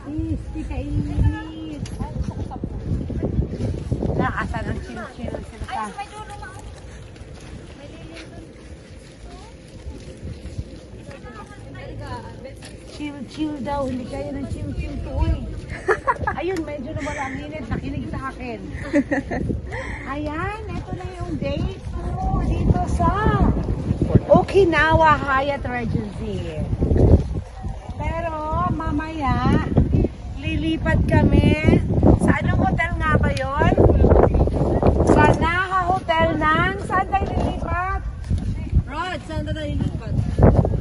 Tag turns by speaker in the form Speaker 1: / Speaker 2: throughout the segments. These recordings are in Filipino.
Speaker 1: Hindi ka init. Nakasan ang chill-chill sila ka.
Speaker 2: May dulo ma. May lilim dun.
Speaker 1: Chill-chill daw. Hindi kaya ng chill-chill to eh. Ayun, medyo na wala ang init. Nakinig sa akin. Ayan, ito na yung date ko dito sa Okinawa Hyatt Regency. Pero mamaya, lilipat kami sa anong hotel nga ba yun? Sa Naha Hotel ng... Saan tayo lilipat?
Speaker 2: Rod, saan na tayo lilipat?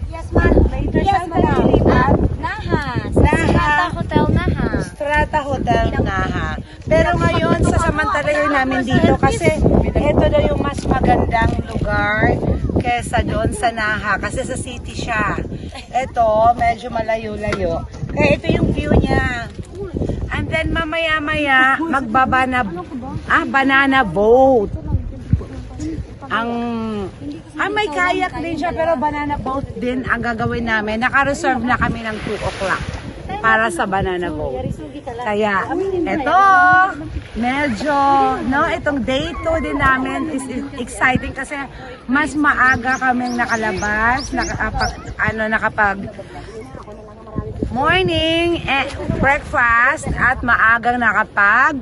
Speaker 1: Yes, ma'am. Later saan tayo lilipat?
Speaker 2: Naha.
Speaker 1: Naha.
Speaker 2: Hotel Naha.
Speaker 1: Strata Hotel Naha. Pero ngayon, sasamantalahin namin dito kasi ito na yung mas magandang lugar kesa doon sa Naha. Kasi sa city siya. Ito, medyo malayo-layo. Kaya ito yung view niya. And then mamaya-maya, banana boat. May kayak din siya pero banana boat din ang gagawin namin. Naka-reserve na kami ng 2 o'clock para sa banana boat. Kaya, ito, medyo, itong day 2 din namin is exciting kasi mas maaga kaming nakalabas, nakapag morning, breakfast, at maagang nakapag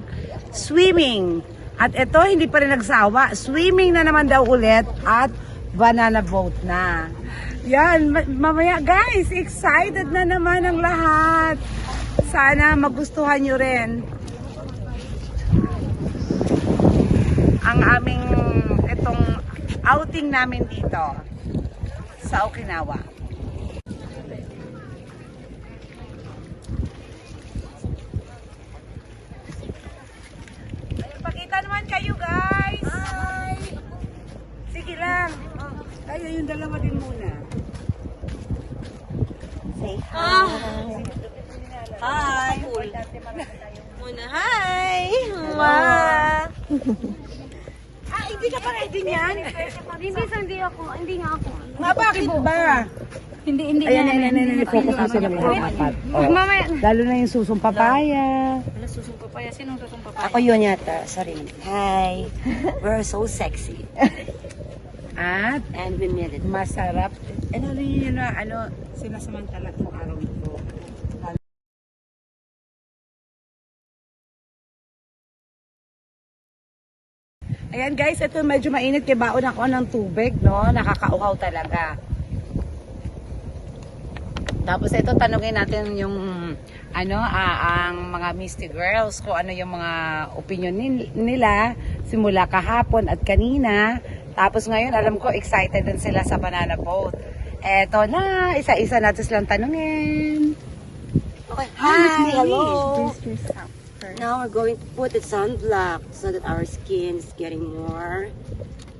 Speaker 1: swimming. At ito, hindi pa rin nagsawa. Swimming na naman daw ulit at banana boat na. Yan, mamaya guys, excited na naman ang lahat. Sana magustuhan nyo rin ang aming itong outing namin dito sa Okinawa. Pakita naman kayo guys. Hi. Sige lang. Kayo yung dalawa din muna. Say hi. Hi.
Speaker 2: Muna, hi!
Speaker 1: Ma. Hindi ka pa ready niyan?
Speaker 2: Hindi ako. Hindi nga ako.
Speaker 1: Bakit ba?
Speaker 2: Hindi
Speaker 1: Ayan, focus mo sila mga kapat.
Speaker 2: Mamaya.
Speaker 1: Lalo na yung susong papaya.
Speaker 2: Wala susong papaya. Sinong susong papaya?
Speaker 3: Ako yun yata, sorry. Hi, we're so sexy.
Speaker 1: At
Speaker 3: And we made it.
Speaker 1: masarap. Sinasamantala ng araw ito. Ayan guys, ito medyo mainit kaya baon ako ng tubig, no? Nakakauhaw talaga. Tapos ito tanungin natin yung ang mga Misty Girls kung ano yung mga opinion nila simula kahapon at kanina. Tapos ngayon alam ko excited din sila sa banana boat. Eto na, isa-isa natin silang tanungin.
Speaker 3: Okay, hi, hello. Now we're going to put the sunblock so that our skin is getting more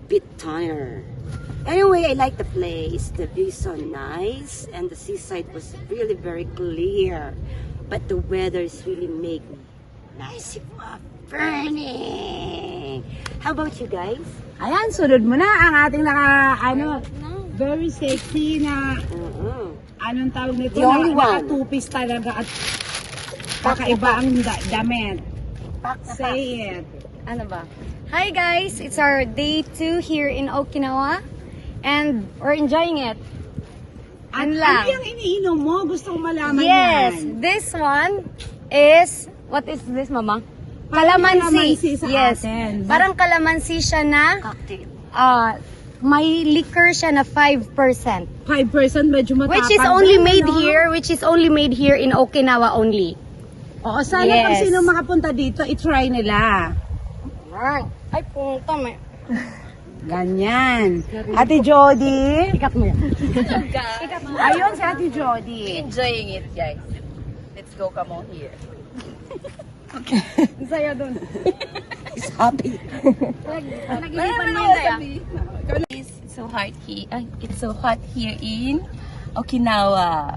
Speaker 3: bit tanner. Anyway, I like the place. The view is so nice and the seaside was really very clear. But the weather is really making nice burning. How about you guys?
Speaker 1: Ayan, sunod mo na ang ating very sexy na anong tawag nito?
Speaker 3: The only one.
Speaker 1: Nakatupis talaga at kakaiba ang damit. Say it.
Speaker 2: Ano ba? Hi guys! It's our day 2 here in Okinawa. And we're enjoying it.
Speaker 1: Ano yung iniinom mo? Gusto kong malaman
Speaker 2: Yes!
Speaker 1: yan.
Speaker 2: This one is... What is this, Mama?
Speaker 1: Parang
Speaker 2: Calamansi.
Speaker 1: calamansi sa
Speaker 2: Yes.
Speaker 1: atin.
Speaker 2: Parang calamansi siya na...
Speaker 3: Cocktail.
Speaker 2: may liquor siya na 5%.
Speaker 1: 5% medyo matapang.
Speaker 2: Which is only
Speaker 1: din,
Speaker 2: made
Speaker 1: no?
Speaker 2: here. Which is only made here in Okinawa only.
Speaker 1: Oo, sana pag
Speaker 2: Yes.
Speaker 1: sino makapunta dito, i-try nila.
Speaker 2: Right. Ay, punta may...
Speaker 1: Ganyan. Ate Jody.
Speaker 2: Ikat mo yan.
Speaker 1: Ayun si Ate Jody.
Speaker 3: Enjoying it, guys. Let's go, come on here.
Speaker 2: Saya dun.
Speaker 3: He's happy.
Speaker 2: Nag-iipan mo yun daya.
Speaker 3: It's so hot here. It's so hot here in Okinawa.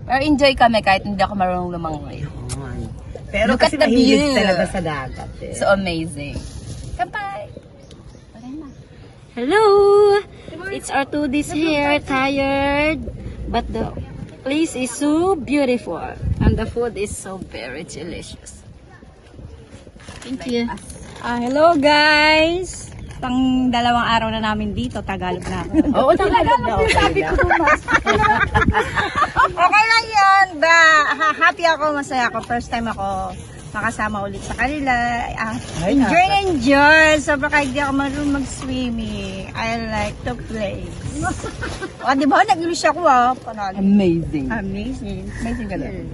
Speaker 3: Pero enjoy kami kahit hindi ako marunong lumangoy.
Speaker 1: Pero
Speaker 3: Look
Speaker 1: kasi
Speaker 3: at the
Speaker 1: mahilig
Speaker 3: view.
Speaker 1: talaga sa dagat. Eh.
Speaker 3: So amazing. Kampai!
Speaker 2: Hello! It's our 2 days here, tired. But the place is so beautiful. And And the food is so very delicious. Thank you. Hello guys! Pang 2 araw na namin dito, Tagalog na ako.
Speaker 1: Oo, Tagalog na. Sabi ko
Speaker 2: Okay lang yun. Happy ako, masaya ako. First time ako makasama ulit sa kanila. Enjoy. Sobrang kahit di ako marunong mag-swimming. I like to play. Di ba? Nag-English ako
Speaker 1: Amazing.
Speaker 2: Amazing.
Speaker 1: Amazing ka lang.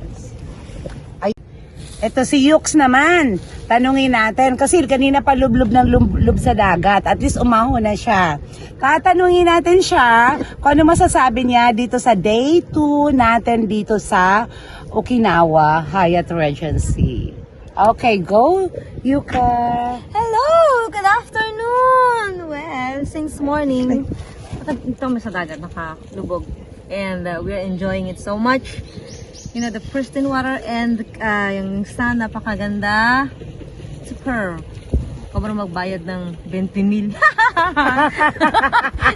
Speaker 1: Ito si Yux naman. Tanungin natin. Kasi kanina pa lublob ng lublob sa dagat. At least umaho na siya. Tatanungin natin siya kung ano masasabi niya dito sa day 2 natin dito sa Okinawa Hyatt Regency. Okay, go, Yuka.
Speaker 2: Hello! Good afternoon! Well, since morning, ito sa dagat, nakalubog. And we're enjoying it so much. You know, the pristine water and yung sun, napakaganda. Superb. Kung magbayad ng 20,000.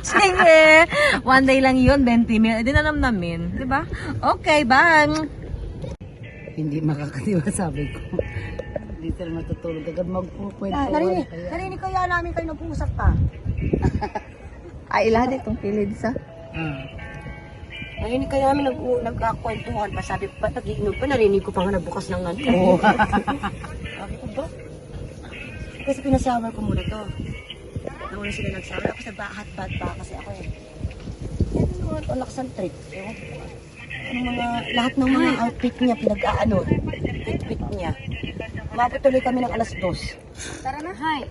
Speaker 2: Siyempre, one day lang yun, 20,000. Hindi na namin, di ba? Okay, bye!
Speaker 1: Hindi makakatiwa, sabi ko. Dito na matutulog agad magpukwento.
Speaker 3: Narinig kaya namin kayo nag-uusap pa.
Speaker 2: Ay, lahat itong kilid sa...
Speaker 3: Narinig kaya namin nagkakwentuhan pa. Sabi ko pa, nag-iinom pa. Narinig ko pa nga nagbukas ng ano.
Speaker 1: Oo.
Speaker 3: Sabi ko ba? Kasi pinasawar ko muna to. Nauna sila nagsawar. Ako sa hot-bad pa kasi ako eh. Yan mga lakas ang trip. Ewan ko. Ang mga, lahat ng mga outfit niya, pinag-aano. Outfit niya. Umabot tuloy kami ng alas 2.
Speaker 2: Tara na. Hi.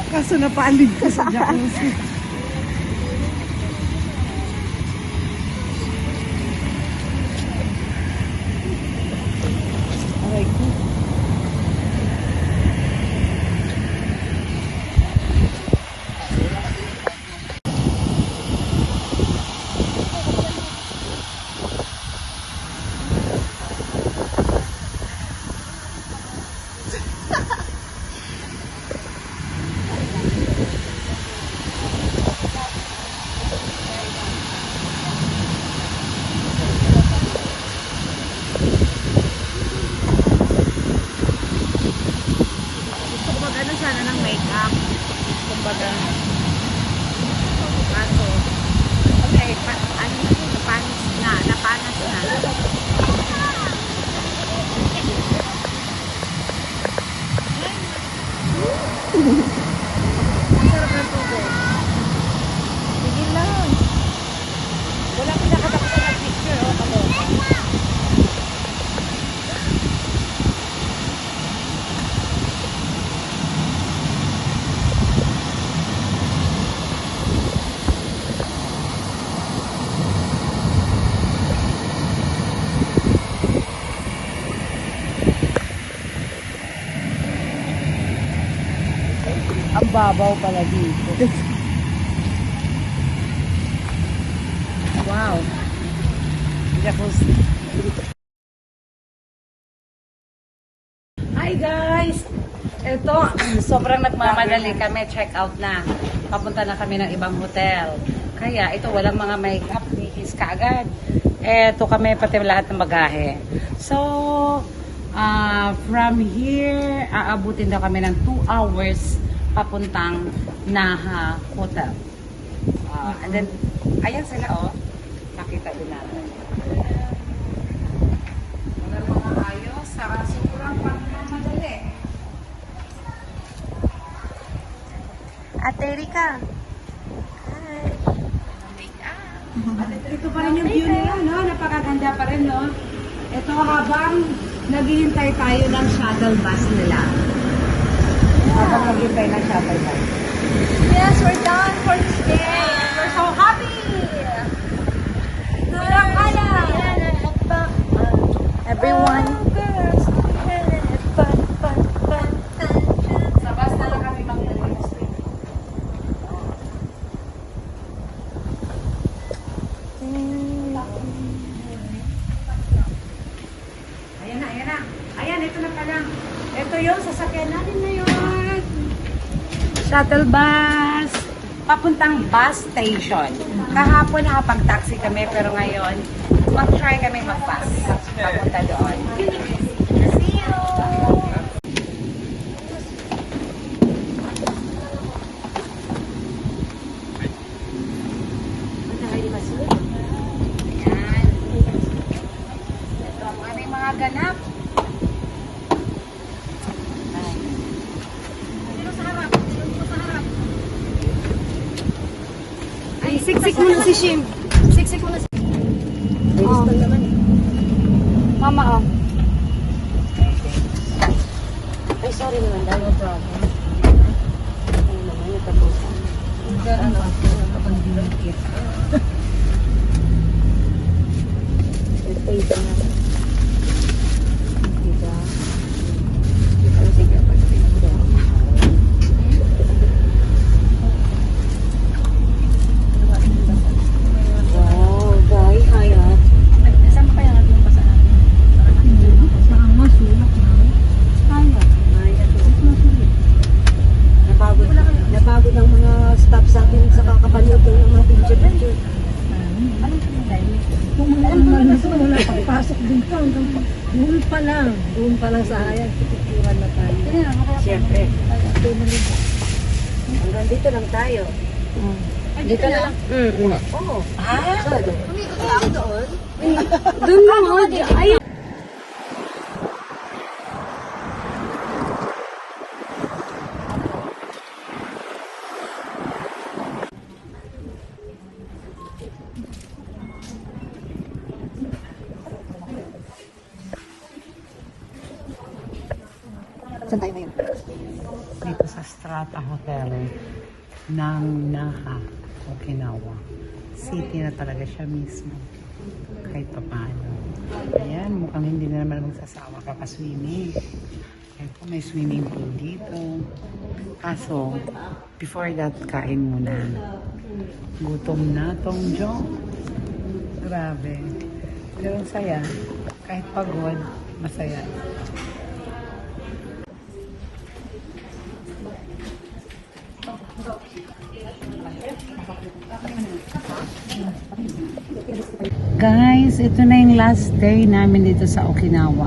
Speaker 1: Kaso napaalid ka sa jacuzzi. Aray ko. Ang babaw pala dito. Wow. Jacuzzi. Hi guys! Ito, sobrang nagmamadali kami. Check out na. Papunta na kami ng ibang hotel. Kaya ito, walang mga makeup. Bihis ka agad. Eto kami pati lahat ng bagahe. So, from here, aabutin daw kami ng 2 hours papuntang Naha Hotel. And then, ayan sila oh. Nakita din natin. Mga ayos, sa sobrang pagmamadali.
Speaker 2: Ate Erika.
Speaker 1: Ito pa rin yung view nila, no? Napakaganda pa rin, no? Ito habang naghihintay tayo ng shuttle bus nila. Habang naghihintay ng shuttle bus.
Speaker 2: Yes, we're done for today. We're so happy. Everyone.
Speaker 1: Sa bus na lang kami mag-live stream. Ayan na, ayan na. Ayan, ito na pala. Ito yung sasakyan natin ngayon. Shuttle bus. Papuntang bus station. Kahapon nakapag-taxi kami, pero ngayon, mag-try kami mag-bus. Papunta doon. See you! Ayan. Ito ang aming mga ganap.
Speaker 2: Ay, siksik mo na si Shim. Siksik mo na si
Speaker 3: Bilis lang naman eh.
Speaker 2: Mama, oh.
Speaker 3: Ay, sorry naman. Dahil no problem. Ay, naman, natapusan. Ay, ito na. Diba? Ay, sige, pag-ito. Wow, guys, hayat.
Speaker 2: Saan pa yung ating pasahan?
Speaker 3: Napagod ang mga staff sa akin sa kakapanood ng mga picture.
Speaker 2: Wala pagpasok dito. Doon pa lang sa ayan. Pipicturan na tayo.
Speaker 3: Siyempre. Hanggang dito lang tayo. Dito na lang? Oo. Saan? Doon lang, ayun. Saan tayo ngayon?
Speaker 1: Dito sa Strata Hotel ng Naha, Okinawa. City na talaga siya mismo. Kahit pa paano. Ayan, mukhang hindi na naman magsasawa kakaswimming. Ito, may swimming pool dito. Kaso, before that, kain muna. Gutom na tong Jong. Grabe. Pero ang saya. Kahit pagod, masaya. Guys, ito na yung last day namin dito sa Okinawa.